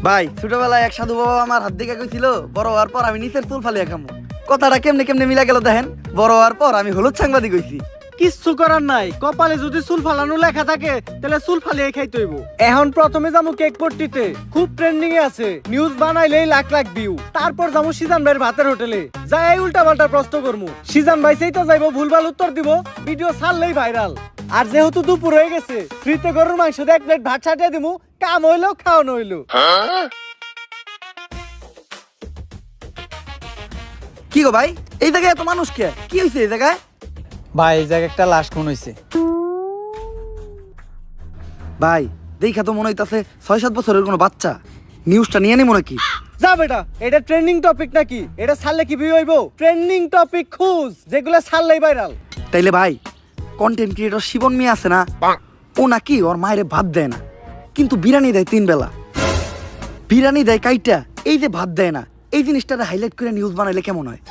ভাই ছোটবেলায় এক সাধু বাবা আমার হাত দিকে কইছিল বড় হওয়ার পর আমি নিচের চুল ফালিয়া খামু। কথাটা কেমনে কেমনে মিলা গেল দেখেন। বড় হওয়ার পর আমি হলুদ সাংবাদিক হইছি। কিচ্ছু করার নাই, কপালে যদি চুল ফালানো লেখা থাকে তাহলে চুল ফালিয়ে খাইতে হইব। এখন প্রথমে যাবো কেক পট্টিতে, খুব ট্রেন্ডিং এ আছে, নিউজ বানাইলেই লাখ লাখ ভিউ। তারপর যাবো সিজান ভাইয়ের ভাতের হোটেলে, যাই উল্টা পাল্টা প্রশ্ন করবো, সিজান ভাই সেই তো যাইবো ভুলভাল উত্তর দিব, ভিডিও ছাড়লেই ভাইরাল। আর যেহেতু দুপুর হয়ে গেছে, ফ্রিতে গরুর মাংস দিয়ে 1 প্লেট ভাত ছাটিয়ে দিমু, কাম হইলো খাওয়ানো হইলো। কি গো ভাই, এই জায়গায় এত মানুষ কে? কি হইছে এই জায়গায়? ভাই এই জায়গায় একটা লাশ খুন হয়েছে। ভাই দেখা তো মনে হইতাছে 6-7 বছরের কোনো বাচ্চা। নিউজটা নিয়ে নিব নাকি? যা বেটা, এটা ট্রেন্ডিং টপিক নাকি? এটা ছাড়লে কি ভিউ হইব? ট্রেন্ডিং টপিক খুঁজ, যেগুলো ছাড়লেই ভাইরাল। তাইলে ভাই কন্টেন্ট ক্রিয়েটর শিবন মিয়া আছে না, ও নাকি ওর মায়ের ভাত দেয় না, কিন্তু বিরিয়ানি দেয় 3 বেলা। বিরিয়ানি দেয় কাইটা, এই যে ভাত দেয় না, এই জিনিসটারে হাইলাইট করে নিউজ বানাইলে কেমন হয়?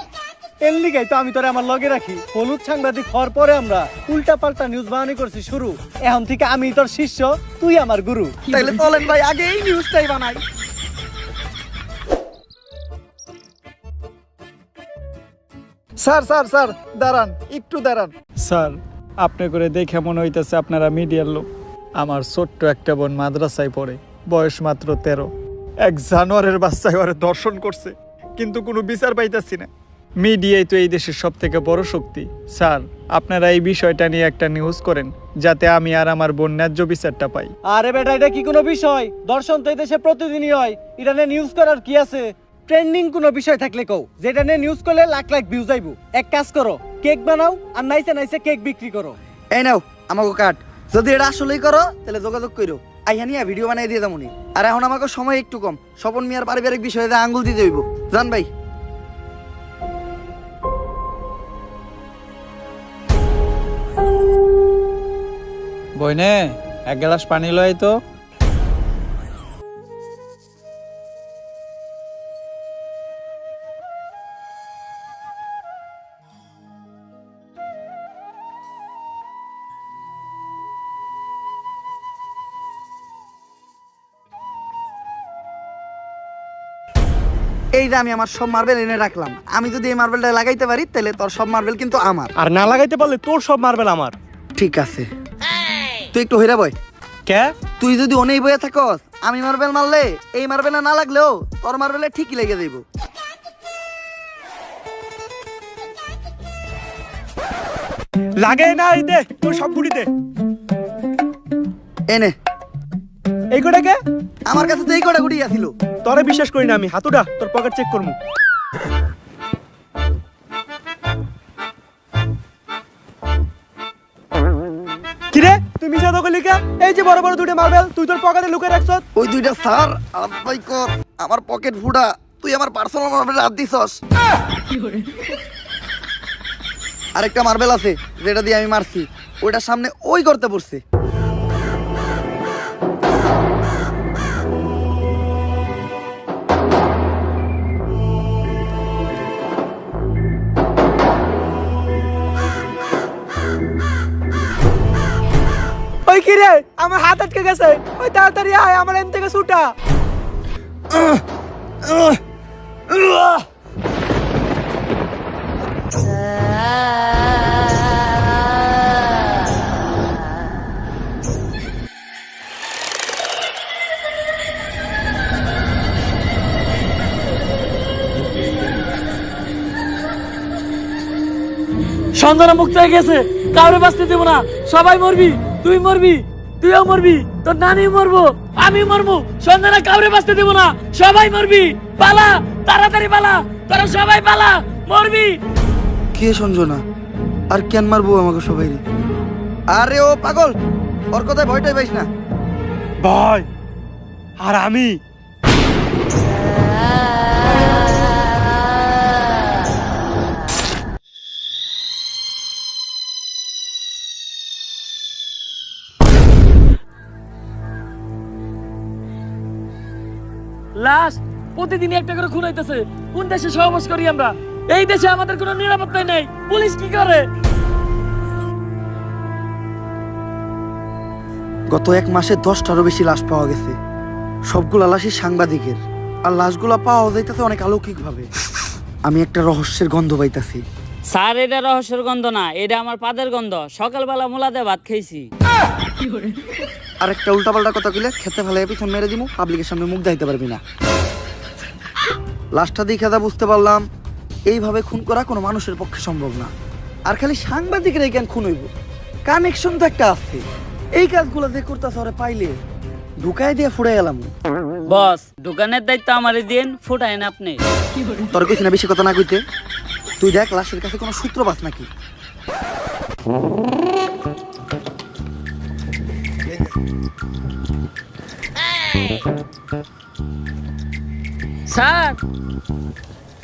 এর লিগাই তো আমি তোরে আমার লগে রাখি। হলুদ সাংবাদিক হওয়ার পরে আমরা উল্টা পাল্টা নিউজ বানানি করছি শুরু। এখন থেকে আমি তোর শিষ্য, তুই আমার গুরু। তাইলে চলেন ভাই আগে এই নিউজটাই বানাই। স্যার স্যার স্যার দাঁড়ান, একটু দাঁড়ান। স্যার, আপনি করে দেখে মনে হইতেছে আপনারা মিডিয়ার লোক। আমার ছোট্ট একটা বোন মাদ্রাসায় পড়ে, বয়স মাত্র 13। এক জানোয়ারের বাচ্চায় ওরে দর্শন করছে, কিন্তু কোনো বিচার পাইতাছি না। মিডিয়াই তো এই দেশের সব থেকে বড় শক্তি। স্যার, আপনারা এই বিষয়টা নিয়ে একটা নিউজ করেন, যাতে আমি আর আমার বোন ন্যায্য বিচারটা পাই। আরে বেটা, এটা কি কোনো বিষয়? দর্শন তো এই দেশে প্রতিদিনই হয়, এটা নিয়ে নিউজ করার কি আছে? ট্রেন্ডিং কোনো বিষয় থাকলে কও, যেটা নিয়ে নিউজ করলে লাখ লাখ ভিউজ আইবো। এক কাজ করো, কেক বানাও আর নাইসে নাইসে কেক বিক্রি করো। এই নাও আমাকে কাট। যদি এটা আসলেই করো তাহলে যোগাযোগ করো, আইয়া নিয়ে ভিডিও বানাই দিয়ে যাবনি। আর এখন আমাকে সময় একটু কম, স্বপন মিয়ার পারিবারিক বিষয়ে আঙ্গুল দিতে হইব। জান ভাই। বইনে এক গ্লাস পানি লয় তো। এই যে আমি আমার সব মার্বেল এনে রাখলাম, আমি যদি এই মার্বেলটা লাগাইতে পারি তাহলে তোর সব মার্বেল কিন্তু আমার। আর না লাগাইতে পারলে তোর সব মার্বেল আমার। ঠিক আছে, তুই একটু হইরা বয়। কে? তুই যদি অনেই বইয়া থাকস, আমি মার্বেল মারলে এই মার্বেলে না লাগলেও তোর মার্বেলে ঠিকই লেগে যাইব। লাগে না, এই দে তোর সব গুড়ি দে। এনে এই গোটাকে আমার কাছে তো এই কটা গুটি আছিল। তোরে বিশ্বাস করি না আমি। হাতুড়া, তোর পকেট চেক করমু। কিরে তুই মিছা তো কইলি কে? এই যে বড় বড় দুটো মার্বেল তুই তোর পকেটে লুকিয়ে রাখছস। ওই দুইটা স্যার আল্লাহ কর, আমার পকেট ফুটা, তুই আমার পার্সোনাল মার্বেল হাত দিছস। আরেকটা মার্বেল আছে যেটা দিয়ে আমি মারছি, ওইটার সামনে ওই করতে পড়ছে। ওই কিরে, আমার হাত আটকে গেছে, ওই তাড়াতাড়ি আয়, আমার এন থেকে ছুটা। সঞ্জনা মুক্ত হয়ে গেছে, কাউরে বাঁচতে দেবো না, সবাই মরবি, তুই মরবি, তুইও মরবি, তোর নানি মরবো, আমি মরবো, সঞ্জনা কাউরে বাঁচতে দেবো না, সবাই মরবি, পালা, তাড়াতাড়ি পালা, তোরা সবাই পালা, মরবি। কে সঞ্জনা? আর কেন মারবো আমাকে সবাই? আরে ও পাগল, ওর কথায় ভয়টাই পাইস না। ভাই আর আমি লাশ প্রতিদিনই একটা করে খুন হইতেছে। কোন দেশে সহবাস করি আমরা? এই দেশে আমাদের কোনো নিরাপত্তাই নেই। পুলিশ কি করে? গত 1 মাসে 10টারও বেশি লাশ পাওয়া গেছে। সবগুলা লাশই সাংবাদিকের, আর লাশগুলা পাওয়া যাইতেছে অনেক অলৌকিক ভাবে। আমি একটা রহস্যের গন্ধ পাইতাছি। স্যার এটা রহস্যের গন্ধ না, এটা আমার পাদের গন্ধ। সকালবেলা মুলাতে ভাত খাইছি। আর একটা উল্টাপাল্টা কথা কইলে খেতে ফেলে পিছন মেরে দিমু, পাবলিকের সামনে মুখ দেখাইতে পারবি না। লাশটা দেখে যা বুঝতে পারলাম, এইভাবে খুন করা কোনো মানুষের পক্ষে সম্ভব না। আর খালি সাংবাদিকের এই কেন খুন হইব? কানেকশন তো একটা আছে। এই কাজগুলো যে করতেছে ওরে পাইলে ঢুকাই দিয়ে ফুড়ে গেলাম। বস, দোকানের দায়িত্ব আমারই দিন, ফুটাইন আপনি। তোর কইছি না বেশি কথা না কইতে। তুই দেখ লাশের কাছে কোনো সূত্র পাস নাকি। স্যার,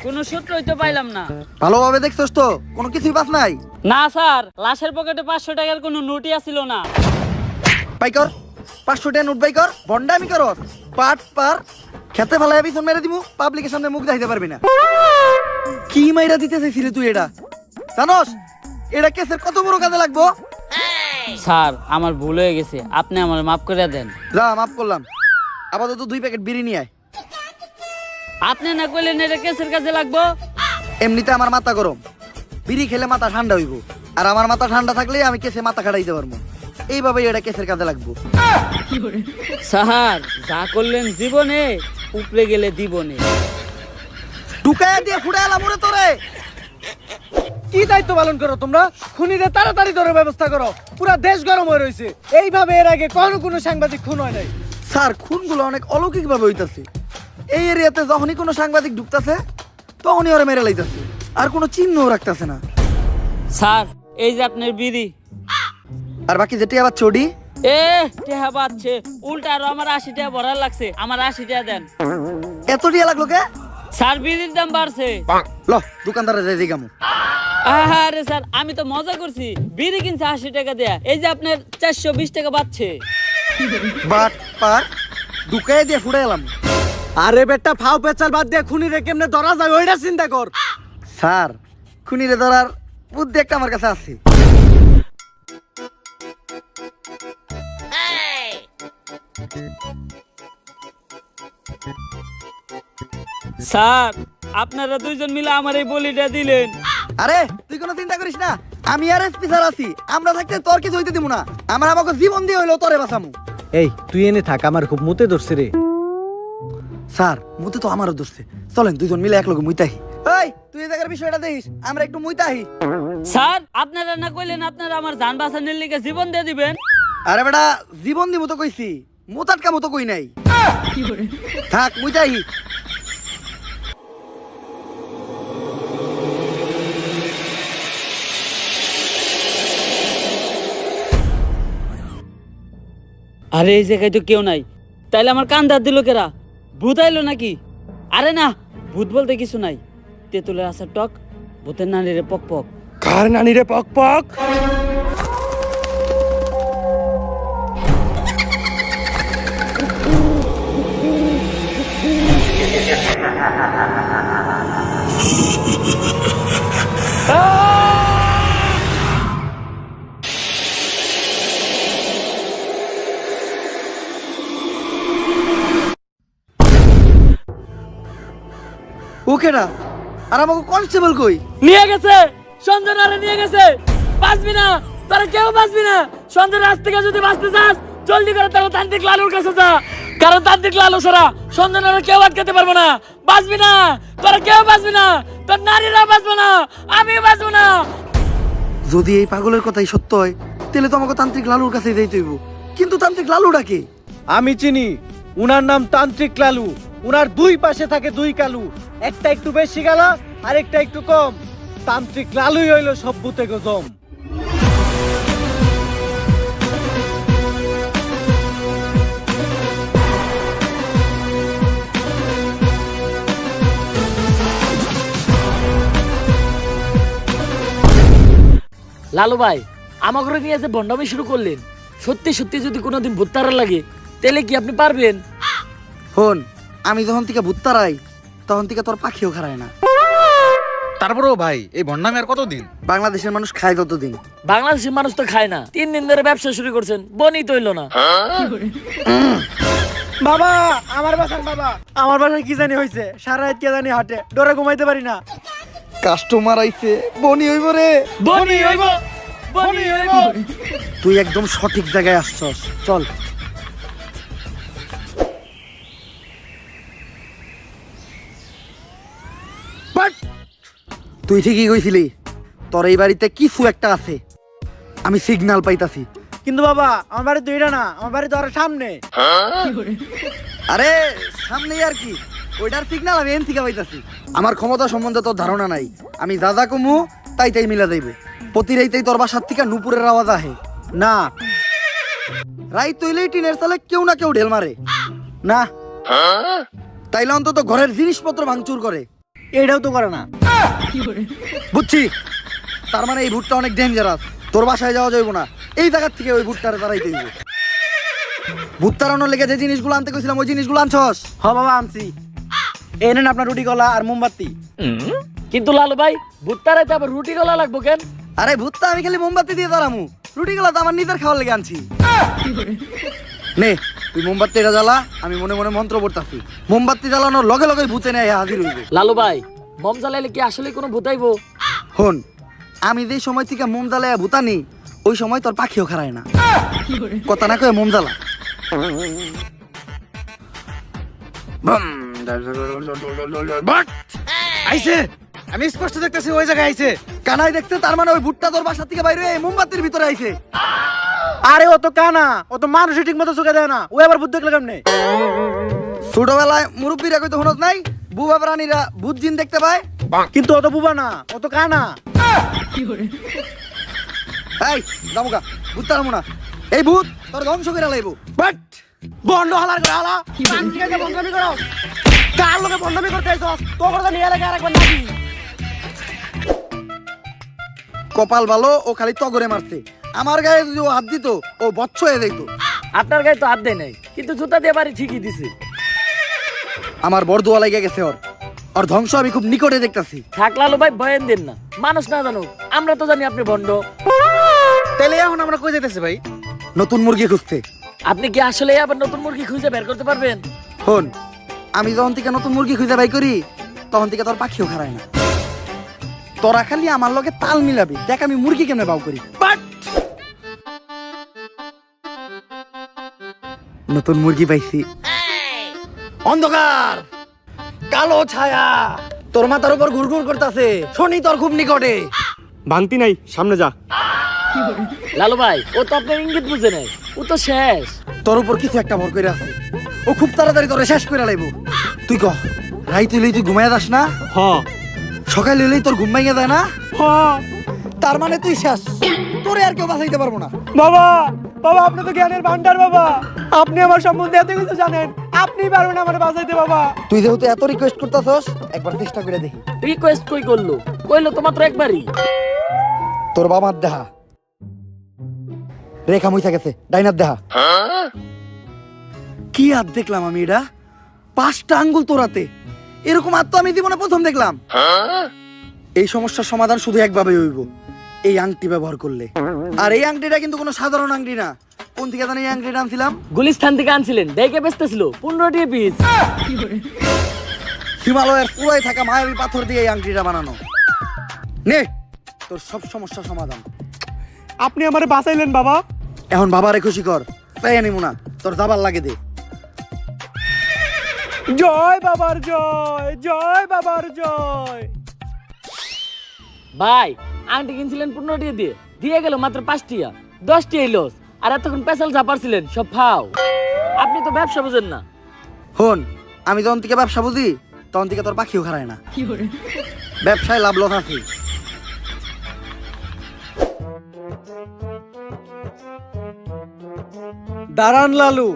কোনো সূত্রই তো পাইলাম না। ভালোভাবে দেখছস তো? কোনো কিছুই পাস নাই? না স্যার, লাশের পকেটে 500 টাকার কোনো নোটই আসিল না। পাই কর 500 টাকা নোট বাই কর, বন্ডামি কর। পাট পার খেতে ফেলায় পিছন মেরে দিমু, পাবলিকের সামনে মুখ দেখাইতে পারবি না। কি মাইরা দিতে চাইছিলি তুই এটা? জানোস এটা কেসের কত বড় কাজে লাগবো? স্যার, আমার ভুল হয়ে গেছে, আপনি আমার মাফ করে দেন। যা, মাফ করলাম। আপাতত 2 প্যাকেট বিড়ি নিয়ে আয়। আপনি না কইলেন এটা কেসের কাজে লাগবো। এমনিতে আমার মাথা গরম, বিড়ি খেলে মাথা ঠান্ডা হইব। আর আমার মাথা ঠান্ডা থাকলে আমি কেসে মাথা খাটাইতে পারবো। এইভাবেই এটা কেসের কাজে লাগবো। স্যার, যা করলেন জীবনে, উপরে গেলে দিবনে। ঢুকাইয়া দিয়ে ফুড়ে এলাম ওরে তোরে। কি দায়িত্ব পালন করো তোমরা? খুনিদের তাড়াতাড়ি ধরে ব্যবস্থা করো, পুরা দেশ গরম হয়ে রয়েছে। এইভাবে এর আগে কোনো সাংবাদিক খুন হয় নাই। স্যার, খুনগুলো অনেক অলৌকিক ভাবে হইতাছে। এই এরিয়াতে যখনই কোনো সাংবাদিক ঢুকতাছে তখনই ওরা মেরে লাইতাছে, আর কোনো চিহ্নও রাখতাছে না। স্যার, এই যে আপনার বিড়ি। আর বাকি যেটি আবার চডি টেহা পাচ্ছে উল্টা, আরো আমার 80 টাকা ভরার লাগছে। আমার 80 টাকা দেন। এত টিয়া লাগলো কে? স্যার, বিড়ির দাম বাড়ছে। ল দোকানদারে যাই দিগামু। আরে স্যার, আমি তো মজা করছি। বিড়ি কিনছে 80 টাকা দেয়া, এই যে আপনার 420 টাকা বাড়ছে। বাট পার ঢুকাইয়া দিয়ে ফুড়ে এলাম। আরে বেটা, ফাও পেচাল বাদ দিয়ে খুনিরে কেমনে ধরা যায় ওইটা চিন্তা কর। স্যার, খুনিরে ধরার বুদ্ধি একটা আমার কাছে আছে। স্যার, আপনারা দুইজন মিলে আমার এই বলিটা দিলেন। আরে তুই কোনো চিন্তা করিস না, আমি আর এসপি স্যার আছি। আমরা থাকতে তোর কিছু হইতে দিব না। আমার আমাকে জীবন দিয়ে হইলো তোরে বাঁচামু। এই তুই এনে থাক, আমার খুব মুতে ধরছে রে। স্যার, মুতে তো আমারও ধরছে। চলেন দুইজন মিলে এক লগে মুইতাহি। এই তুই এই জায়গার বিষয়টা দেখিস, আমরা একটু মুইতাহি। স্যার, আপনারা না কইলেন আপনারা আমার জান বাঁচানোর লিগে জীবন দিয়ে দিবেন? আরে বেটা, জীবন দিব তো কইছি, মোতাটকা মতো কই নাই। থাক মুইতাহি। আরে এই জায়গায় তো কেউ নাই, তাইলে আমার কান ধার দিল কেরা? ভূত আইলো নাকি? আরে না, ভূত বলতে কিছু নাই। তেঁতুলের আসার টক, ভূতের নানিরে পক পক। কার নানি রে পক পক? ওকেডা? আর আমাকে কনস্টেবল কই? নিয়ে গেছে, সঞ্জনারে নিয়ে গেছে। বাঁচবি না, তারা কেউ বাঁচবি না। সঞ্জনার রাত থেকে যদি বাঁচতে চাস, জলদি করে তারা তান্ত্রিক লালুর কাছে যা। কারণ তান্ত্রিক লালু ছাড়া সঞ্জনারে কেউ আটকাতে পারবো না। বাঁচবি না, তোরা কেউ বাঁচবি না, তোর নারীরা বাঁচবো না, আমি বাঁচবো না। যদি এই পাগলের কথাই সত্য হয়, তাহলে তো আমাকে তান্ত্রিক লালুর কাছে যাইতে হইব। কিন্তু তান্ত্রিক লালুটা কে? আমি চিনি, উনার নাম তান্ত্রিক লালু। উনার দুই পাশে থাকে 2 কালু, একটা একটু বেশি গালা আর একটা একটু কম। তান্ত্রিক লালুই হইল সব ভূতে গজম। লালু ভাই, আমাকে নিয়ে যে বন্ডামি শুরু করলেন, সত্যি সত্যি যদি কোনোদিন ভূত তারা লাগে, তাহলে কি আপনি পারবেন? হন, আমি যখন থেকে ভুত্তারাই তখন থেকে তোর পাখিও খারায় না। তারপরেও ভাই, এই ভন্ডামি আর কতদিন? বাংলাদেশের মানুষ খায় ততদিন। বাংলাদেশের মানুষ তো খায় না। 3 দিন ধরে ব্যবসা শুরু করছেন, বনি তৈল না। বাবা আমার বাসান বাবা, আমার বাসায় কি জানি হয়েছে, সারা রাত কে জানি হাটে, ডরে ঘুমাইতে পারি না। কাস্টমার আইছে, বনি হইব রে। বনি হইব, বনি হইব। তুই একদম সঠিক জায়গায় আসছস, চল। বাট! তুই ঠিকই কইছিলি, তোর এই বাড়িতে কিছু একটা আছে, আমি সিগন্যাল পাইতাছি। কিন্তু বাবা আমার বাড়ি তো এটা না, আমার বাড়ি তো আরো সামনে। আরে সামনে আর কি, ওইটার সিগন্যাল আমি এন থেকে পাইতাছি। আমার ক্ষমতা সম্বন্ধে তোর ধারণা নাই, আমি দাদা কমু তাই তাই মিলা যাইব। প্রতি রাইতেই তোর বাসার থেকে নুপুরের আওয়াজ আহে না রাইত তৈলেই টিনের সালে কেউ না কেউ ঢেল মারে না, তাইলে অন্তত ঘরের জিনিসপত্র ভাঙচুর করে। এটাও তো করে না। বুঝছি, তার মানে এই ভুট্টা অনেক ডেঞ্জারাস, তোর বাসায় যাওয়া যাইব না, এই জায়গার থেকে ওই ভুট্টারে তারাইতে হইব। ভূত তাড়ানোর লেগে যে জিনিসগুলো আনতে কইছিলাম ওই জিনিসগুলো আনছস? হ বাবা আনছি, এই নেন আপনার রুটি কলা আর মোমবাতি। কিন্তু লালু ভাই ভুট্টারাইতে আবার রুটি গলা লাগবো কেন? আরে ভূতটা আমি খালি মোমবাতি দিয়ে দাঁড়ামু, রুটিগুলো তো আমার নিজের খাওয়ার লেগে আনছি। নে তুই মোমবাতিটা জ্বালা, আমি মনে মনে মন্ত্র পড়তাছি, মোমবাতি জ্বালানোর লগে লগে ভূতে নেয় হাজির হইবে। লালু ভাই মম জ্বালাইলে কি আসলে কোনো ভূতাইবো? হন, আমি যে সময় থেকে মোম জ্বালায় ভূতানি ওই সময় তোর পাখিও খারায় না, কথা না কয়ে মোম জ্বালা। আইছে, আমি স্পষ্ট দেখতেছি ওই জায়গায় আইছে। কানাই দেখছে, তার মানে ওই ভুট্টা তোর বাসা থেকে বাইরে এই মোমবাতির ভিতরে আইছে। আরে ও তো কানা, ও তো মানুষই ঠিক মতো চোখে দেয় না, ও আবার বুদ্ধ দেখলে কেমনে? ছোটবেলায় মুরব্বীরা কইতো হনত নাই, বুবা প্রাণীরা ভূত জিন দেখতে পায়, কিন্তু ও তো বুবা না, ও তো কানা। এই জামুকা ভূত তাড়ামু না, এই ভূত তোর ধ্বংস করে লাইবো। বাট বন্ধ হালার করে হালা, পাঁচটিকে বন্ধমি করো, কার লোকে বন্ধমি করতে আইছস? তো কথা নিয়ে লাগে আরেকবার নাকি? কপাল ভালো, ও খালি তগরে মারছে, আমার গায়ে যদি ও হাত দিত ও বচ্চ হয়ে যাইত। আপনার গায়ে তো হাত দেয় নাই, কিন্তু জুতা দিয়ে বাড়ি ঠিকই দিছে। আমার বড় দোয়া লাগে গেছে, ওর ওর ধ্বংস আমি খুব নিকটে দেখতাছি। থাক লালু ভাই বয়ান দেন না, মানুষ না জানুক, আমরা তো জানি আপনি ভণ্ড। তাহলে এখন আমরা কই যাইতেছি ভাই? নতুন মুরগি খুঁজতে। আপনি কি আসলে আবার নতুন মুরগি খুঁজে বের করতে পারবেন? হন, আমি যখন থেকে নতুন মুরগি খুঁজে বাই করি তখন থেকে তোর পাখিও খারায় না, তোরা খালি আমার লগে তাল মিলাবি, দেখ আমি মুরগি কেমনে বাউ করি। বাট নতুন মুরগি পাইছি, অন্ধকার কালো ছায়া তোর মাথার উপর ঘুরঘুর করতেছে, শনি তোর খুব নিকটে। ভাঙতি নাই, সামনে যা। লালু ভাই ও তো আপনার ইঙ্গিত বুঝে নাই, ও তো শেষ। তোর উপর কিছু একটা ভর করে আছে, ও খুব তাড়াতাড়ি তোরে শেষ করে লাইব। তুই কহ, রাইত হইলেই তুই ঘুমাইয়া যাস না? সকাল হইলেই তোর ঘুম ভাঙিয়া যায় না? তার মানে তুই শেষ, তোরে আর কেউ বাঁচাইতে পারবো না। বাবা বাবা, আপনি তো জ্ঞানের ভান্ডার বাবা, আপনি আমার সম্বন্ধে এত কিছু জানেন, আপনি পারবেন আমার বাঁচাইতে বাবা। তুই যেহেতু এত রিকোয়েস্ট করতেছস, একবার চেষ্টা করে দেখি। রিকোয়েস্ট কই করলো? কইলো তো মাত্র একবারই। তোর বাবার দেহা রেখা মুইছা গেছে, ডাইনার দেহা। কি হাত দেখলাম আমি, এটা 5টা আঙ্গুল তোরাতে, এরকম হাত তো আমি জীবনে প্রথম দেখলাম। এই সমস্যার সমাধান শুধু একভাবে হইব, এই আংটি ব্যবহার করলে। আর এই আংটিটা কিন্তু কোনো সাধারণ আংটি না। কোন থেকে জানি এই আংটিটা আনছিলাম? গুলিস্তান থেকে আনছিলেন, দেখে বেচতেছিল 15 টাকা পিস। হিমালয়ের পুরাই থাকা মায়াবী পাথর দিয়ে এই আংটিটা বানানো। নে তোর সব সমস্যা সমাধান। আপনি আমারে বাঁচাইলেন বাবা। এখন বাবারে খুশি কর, তাই আনিমু না, তোর দাবার লাগে দে। জয় বাবার জয়, জয় বাবার জয়। ভাই আংটি কিনছিলেন 15 টাকা দিয়ে, দিয়ে গেল মাত্র 5 টাকা, 10 টাকা লস। আর এতক্ষণ পেছাল চাপারছিলেন, সব ফাও। আপনি তো ব্যবসা বুঝেন না। হন, আমি যখন থেকে ব্যবসা বুঝি তখন থেকে তোর পাখিও খারায় না। ব্যবসায় লাভ লস আছে। দাঁড়ান লালু,